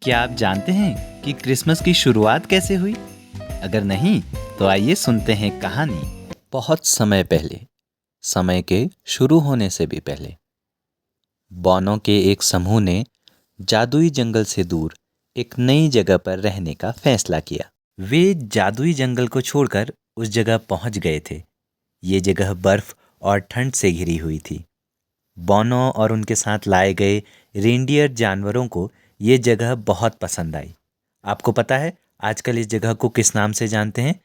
क्या आप जानते हैं कि क्रिसमस की शुरुआत कैसे हुई? अगर नहीं, तो आइए सुनते हैं कहानी। बहुत समय पहले, समय के शुरू होने से भी पहले, बौनों के एक समूह ने जादुई जंगल से दूर एक नई जगह पर रहने का फैसला किया। वे जादुई जंगल को छोड़कर उस जगह पहुंच गए थे। ये जगह बर्फ और ठंड से घिरी हुई थी। बौनों और उनके साथ लाए गए रेंडियर जानवरों को ये जगह बहुत पसंद आई। आपको पता है आजकल इस जगह को किस नाम से जानते हैं?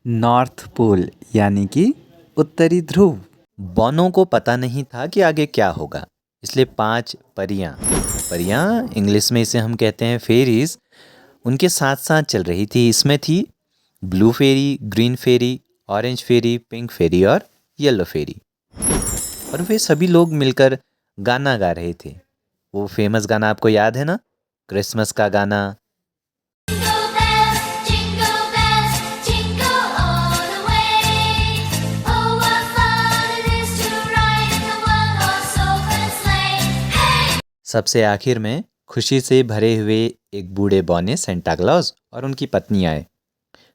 नॉर्थ पोल, यानी कि उत्तरी ध्रुव। बौनों को पता नहीं था कि आगे क्या होगा, इसलिए 5 परियां इंग्लिश में इसे हम कहते हैं फेरीज, उनके साथ साथ चल रही थी। इसमें थी ब्लू फेरी, ग्रीन फेरी, ऑरेंज फेरी, पिंक फेरी और येलो फेरी। और वे सभी लोग मिलकर गाना गा रहे थे। वो फेमस गाना आपको याद है ना, क्रिसमस का गाना। Jingle bells, jingle all the way. Oh, what fun it is to ride in a one-horse open sleigh. Hey! सबसे आखिर में खुशी से भरे हुए एक बूढ़े बौने सेंटा क्लॉज और उनकी पत्नी आए।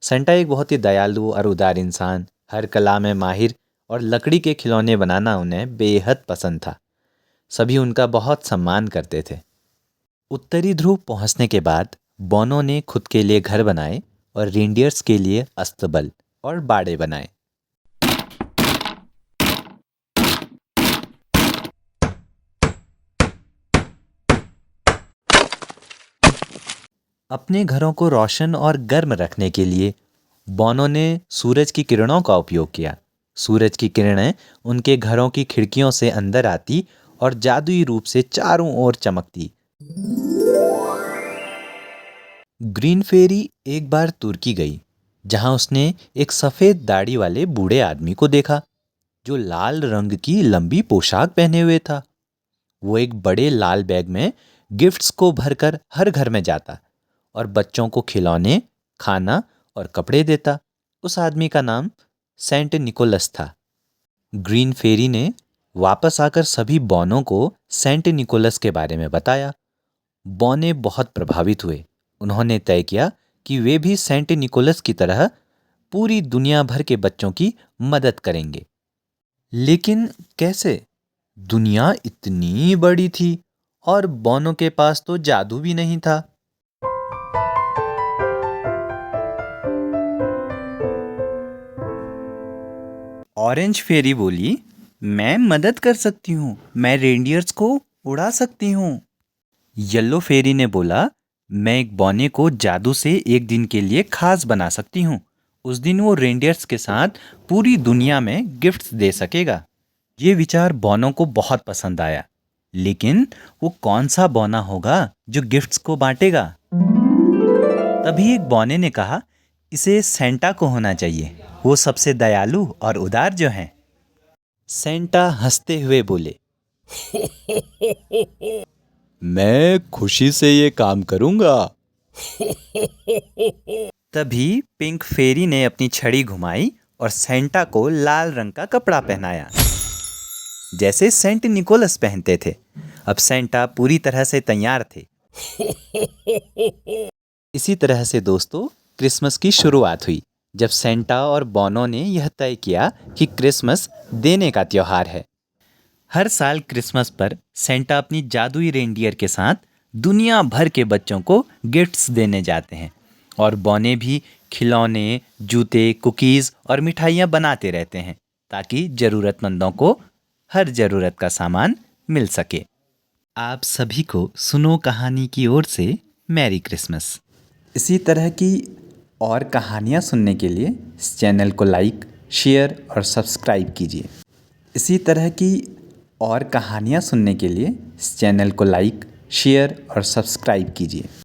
सेंटा एक बहुत ही दयालु और उदार इंसान, हर कला में माहिर और लकड़ी के खिलौने बनाना उन्हें बेहद पसंद था। सभी उनका बहुत सम्मान करते थे। उत्तरी ध्रुव पहुंचने के बाद बौनों ने खुद के लिए घर बनाए और रेंडियर्स के लिए अस्तबल और बाड़े बनाए। अपने घरों को रोशन और गर्म रखने के लिए बौनों ने सूरज की किरणों का उपयोग किया। सूरज की किरणें उनके घरों की खिड़कियों से अंदर आती और जादुई रूप से चारों ओर चमकती। ग्रीन फेरी एक बार तुर्की गई, जहां उसने एक सफेद दाढ़ी वाले बूढ़े आदमी को देखा जो लाल रंग की लंबी पोशाक पहने हुए था। वो एक बड़े लाल बैग में गिफ्ट्स को भरकर हर घर में जाता और बच्चों को खिलौने, खाना और कपड़े देता। उस आदमी का नाम सेंट निकोलस था। ग्रीन फेरी ने वापस आकर सभी बौनों को सेंट निकोलस के बारे में बताया। बौने बहुत प्रभावित हुए। उन्होंने तय किया कि वे भी सेंट निकोलस की तरह पूरी दुनिया भर के बच्चों की मदद करेंगे। लेकिन कैसे? दुनिया इतनी बड़ी थी और बौनों के पास तो जादू भी नहीं था। ऑरेंज फेरी बोली, मैं मदद कर सकती हूँ, मैं रेंडियर्स को उड़ा सकती हूँ। येलो फेरी ने बोला, मैं एक बौने को जादू से एक दिन के लिए खास बना सकती हूँ। उस दिन वो रेंडियर्स के साथ पूरी दुनिया में गिफ्ट्स दे सकेगा। ये विचार बौनों को बहुत पसंद आया, लेकिन वो कौन सा बौना होगा जो गिफ्ट्स को बांटेगा? तभी एक बौने ने कहा, इसे सेंटा को होना चाहिए, वो सबसे दयालु और उदार जो हैं। सेंटा हंसते हुए बोले, मैं खुशी से ये काम करूंगा। तभी पिंक फेरी ने अपनी छड़ी घुमाई और सेंटा को लाल रंग का कपड़ा पहनाया, जैसे सेंट निकोलस पहनते थे। अब सेंटा पूरी तरह से तैयार थे। इसी तरह से दोस्तों, क्रिसमस की शुरुआत हुई, जब सेंटा और बौनों ने यह तय किया कि क्रिसमस देने का त्योहार है। हर साल क्रिसमस पर सेंटा अपनी जादुई रेंडियर के साथ दुनिया भर के बच्चों को गिफ्ट्स देने जाते हैं और बौने भी खिलौने, जूते, कुकीज़ और मिठाइयाँ बनाते रहते हैं ताकि ज़रूरतमंदों को हर ज़रूरत का सामान मिल सके। आप सभी को सुनो कहानी की ओर से मैरी क्रिसमस। इसी तरह की और कहानियाँ सुनने के लिए इस चैनल को लाइक, शेयर और सब्सक्राइब कीजिए। इसी तरह की और कहानियाँ सुनने के लिए इस चैनल को लाइक, शेयर और सब्सक्राइब कीजिए।